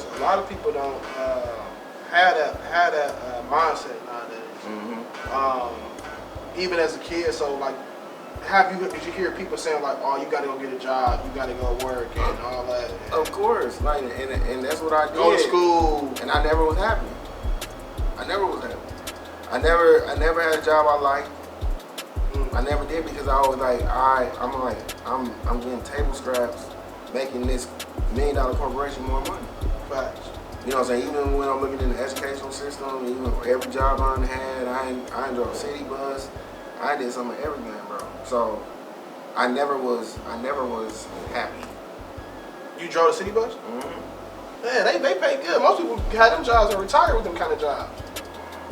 because a lot of people don't have that mindset nowadays. Even as a kid, so like, did you hear people saying like, oh, you gotta go get a job, you gotta go work and all that? Of course, like, and that's what I did. Go to school, and I never was happy. I never had a job I liked. I never did because I was like, I'm getting table scraps, making this $1 million corporation more money. Facts. You know what I'm saying? Even when I'm looking in the educational system, even every job I had, I drove a city bus. I did some of everything, bro. So I never was happy. You drove the city bus? Yeah, they pay good. Most people had them jobs and retire with them kind of jobs.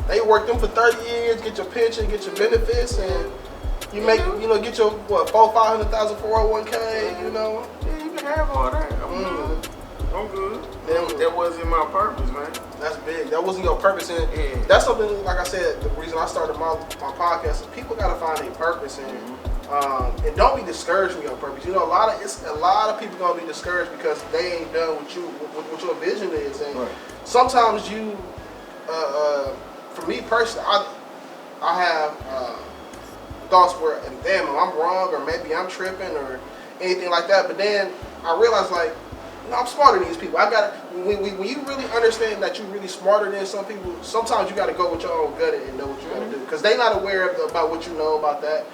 They work them for 30 years, get your pension, get your benefits, and you make, get your, what, $500,000 401k, you know? Yeah, you can have all that. I'm good. That wasn't my purpose, man. That's big. That wasn't your purpose. And that's something, like I said, the reason I started my podcast is people got to find their purpose. And don't be discouraged with your purpose. You know, a lot of people going to be discouraged because they ain't done what your vision is. And sometimes you, for me personally, I have thoughts where, damn, I'm wrong, or maybe I'm tripping, or anything like that. But then I realized, like, I'm smarter than these people. When you really understand that you're really smarter than some people, sometimes you got to go with your own gut and know what you got to do. Because they're not aware about what you know about that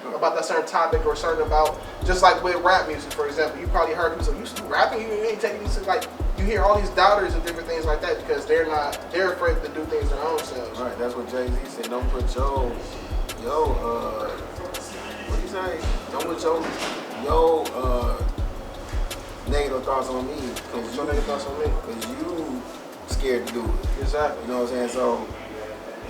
certain topic or certain about, just like with rap music, for example. You probably heard people say, you still rapping? You ain't taking these, like, you hear all these doubters and different things like that because they're afraid to do things their own selves. Right, that's what Jay-Z said. Don't put what do you say? Don't put your negative thoughts on me. Because you scared to do it. Exactly. You know what I'm saying? So,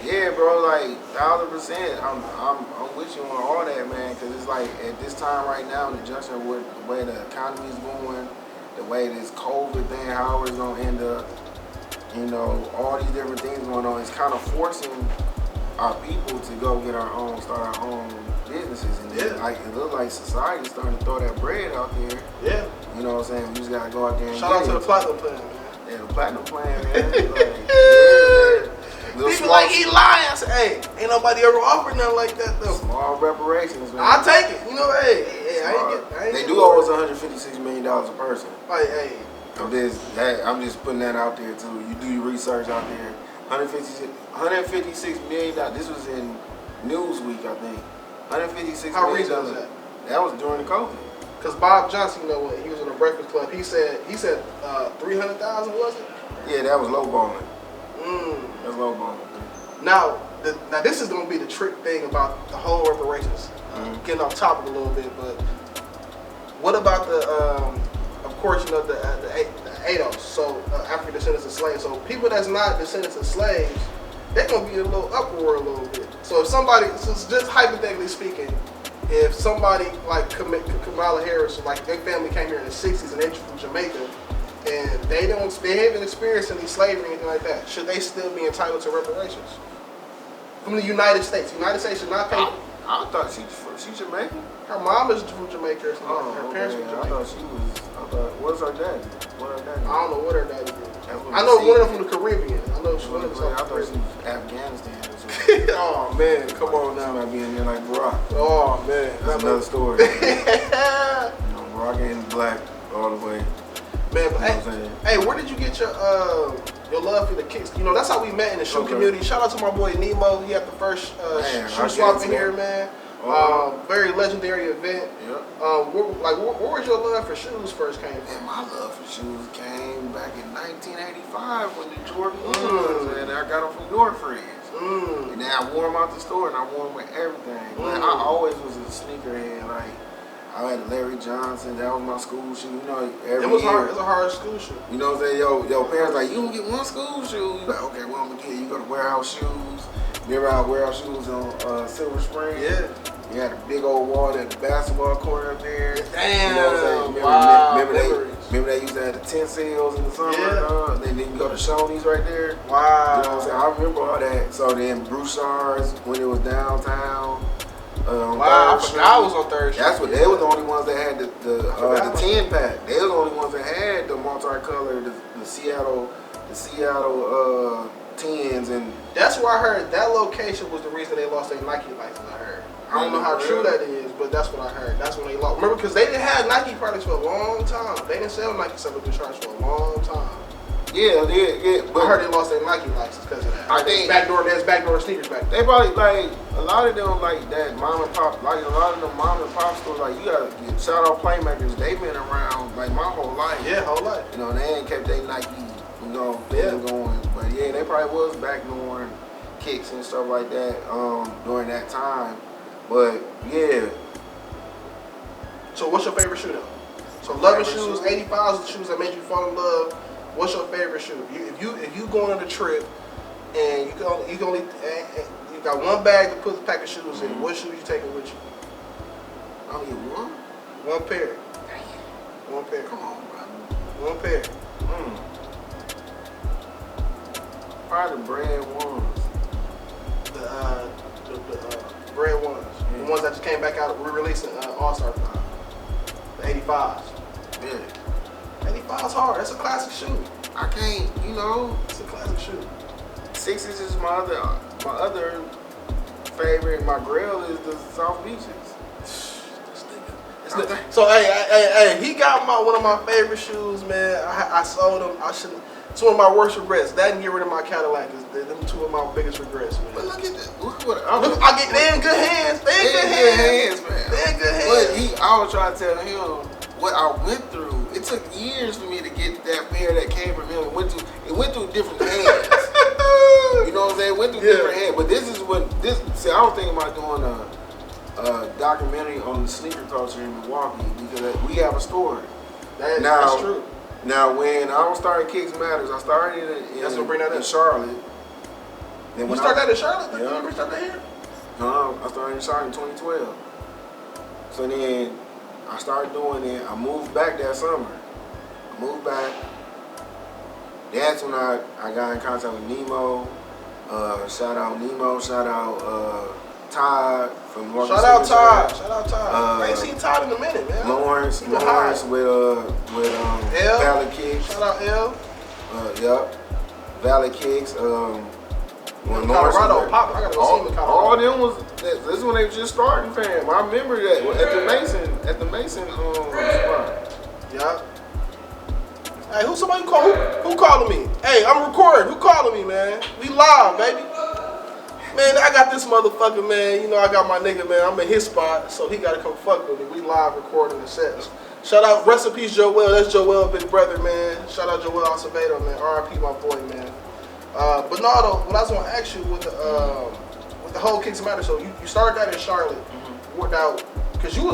yeah, bro, like 1,000%. I'm with you on all that, man. Because it's like at this time right now, the juncture with the way the economy is going, the way this COVID thing, how it's gonna end up, all these different things going on, it's kind of forcing our people to go start our own businesses, and then like it looks like society's starting to throw that bread out there. Yeah. You know what I'm saying? We just gotta go out there and shout out to the platinum plan, man. Yeah, the platinum plan, man. People like he lying. I said, hey, ain't nobody ever offered nothing like that though. Small reparations, man. I'll take it. I ain't they do owe us $156 million a person. Like, hey. I'm just putting that out there too. You do your research out there. $156 million. This was in Newsweek, I think. $156 million. How recent was that? That was during the COVID. Because Bob Johnson, when he was in the Breakfast Club, he said 300,000, was it? Yeah, that was lowballing. That's lowballing. Now this is going to be the trick thing about the whole reparations. Getting off topic a little bit, but what about the, of course, the ADOS, so African descendants of slaves. So people that's not descendants of slaves, they're going to be a little uproar a little bit. So if somebody, just hypothetically speaking, if somebody like Kamala Harris, like their family came here in the 60s and they're from Jamaica, and they haven't experienced any slavery or anything like that, should they still be entitled to reparations? From the United States. The United States should not pay. I thought she's Jamaican. Her mom is from Jamaica or something. Her parents were Jamaican. What's her daddy? I don't know what her daddy did. I know one of them from the Caribbean. I know one of them. I thought she was Afghanistan. Oh man, come on now. She might be in there like Barack. Oh man, that's another story. Barack ain't black all the way. Man, but hey, where did you get your love for the kicks? That's how we met in the shoe community. Shout out to my boy Nemo. He had the first shoe swap in here, man. Very legendary event. Yep. Where was your love for shoes first came from? Man, my love for shoes came back in 1985 when the Jordan was, and I got them from Northridge. And then I wore them out the store, and I wore them with everything. Like, I always was a sneakerhead. Like, I had a Larry Johnson. That was my school shoe. Every it was year. Hard. It was a hard school shoe. You know what I'm saying? Yo, parents like, you don't get one school shoe. You like, okay, well, I'm gonna get you. Go to Warehouse Shoes. Remember our Warehouse Shoes on Silver Spring? Yeah. You had a big old wall at the basketball court up there. Damn. You know what I'm saying? Remember they used to have the tent sales in the summer? Yeah. Then you go to Shoney's right there. Wow. You know what I'm saying? I remember all that. So then Broussard's when it was downtown. Wow, I forgot I was on Third Street. That's what they were the only ones that had the 10 pack. They were the only ones that had the multicolored, the Seattle Seattle 10s and. That's where I heard that location was the reason they lost their Nike license. I heard. I don't know how true that is, but that's what I heard. That's when they lost. Remember, because they didn't have Nike products for a long time. They didn't sell Nike supplement charts for a long time. Yeah. But I heard they lost their Nike license because of that. I think there's backdoor sneakers back there. They probably like a lot of them like that mom and pop, like a lot of the mom and pop stores. Like you gotta shout out Playmakers. They've been around like my whole life. Yeah, whole life. You know, they ain't kept their Nike, thing going. But yeah, they probably was backdooring kicks and stuff like that during that time. But yeah. So what's your favorite shoe though? So loving shoes, 85s are the shoes that made you fall in love. What's your favorite shoe? If you going on a trip and you got one bag to put the pack of shoes in, what shoes you taking with you? Only one? One pair. Damn. One pair. Come on, bro. One pair. Probably the bread ones. The bread ones. The ones that just came back out, re-releasing All-Star time. The 85s. Yeah. 85's hard. That's a classic shoe. I can't, It's a classic shoe. 6s is my other favorite. My grill is the South Beaches. So hey, he got one of my favorite shoes, man. I sold them. It's one of my worst regrets. That and get rid of my Cadillac. Them two of my biggest regrets, man. But look at that. They in good hands. They in good hands, man. They in good hands. But I was trying to tell him what I went through. It took years for me to get that pair that came from him. It went through different hands. You know what I'm saying? It went through different hands. But this is what See, I was thinking about doing a documentary on the sneaker culture in Milwaukee because we have a story. That's true. Now, when I was starting Kicks Matters, I started in Charlotte. Then You started that in Charlotte? Yeah. You ever started that here? No, I started in Charlotte in 2012. So then I started doing it. I moved back that summer. That's when I got in contact with Nemo. Shout out Nemo. Shout out Todd from North. Shout out Todd. I ain't seen Todd in a minute, man. Lawrence with Valley Kicks. Shout out L. Yep. Valley Kicks. When Colorado popping. I gotta go see him in Colorado. All them was this is when they was just starting, fam. I remember that at the Mason spot. Yeah. Hey, who calling me? Hey, I'm recording. Who calling me, man? We live, baby. Man, I got this motherfucker, man. I got my nigga, man. I'm in his spot, so he gotta come fuck with me. We live recording the sets. Shout out, rest in peace, Joel. That's Joel, big brother, man. Shout out Joel Acevedo, man. R.I.P. my boy, man. But no, though, what I was gonna ask you with the whole Kicks Matter. So you started that in Charlotte, without, cause you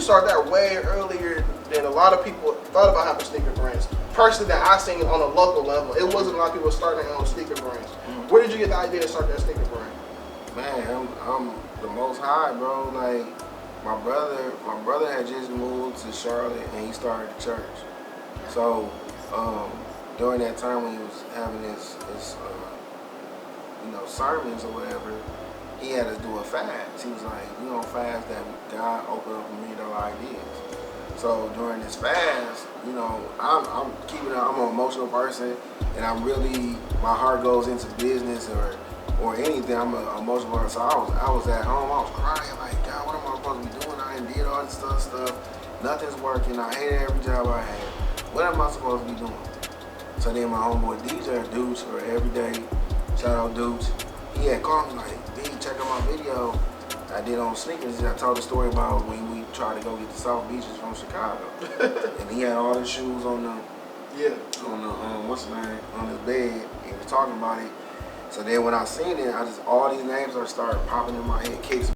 started that way earlier than a lot of people thought about having sneaker brands. Personally, that I seen on a local level, it wasn't a lot of people starting their own sneaker brands. Where did you get the idea to start that sneaker brand? Man, I'm the most high, bro. Like my brother had just moved to Charlotte and he started the church. So during that time when he was having his sermons or whatever, he had us do a fast. He was like, we gonna fast that God opened up $1 million ideas. So during this fast, I'm an emotional person, and my heart goes into business or anything. I'm an emotional person. So I was at home, I was crying like, God, what am I supposed to be doing? I done did all this stuff. Nothing's working. I hated every job I had. What am I supposed to be doing? So then my homeboy DJ Dukes, or Everyday, shout out Dukes, he had called me like, B, check out my video I did on sneakers. I told the story about when we tried to go get the South Beaches from Chicago. And he had all his shoes on the what's the name, on his bed. He was talking about it. So then when I seen it, all these names started popping in my head. Kicks.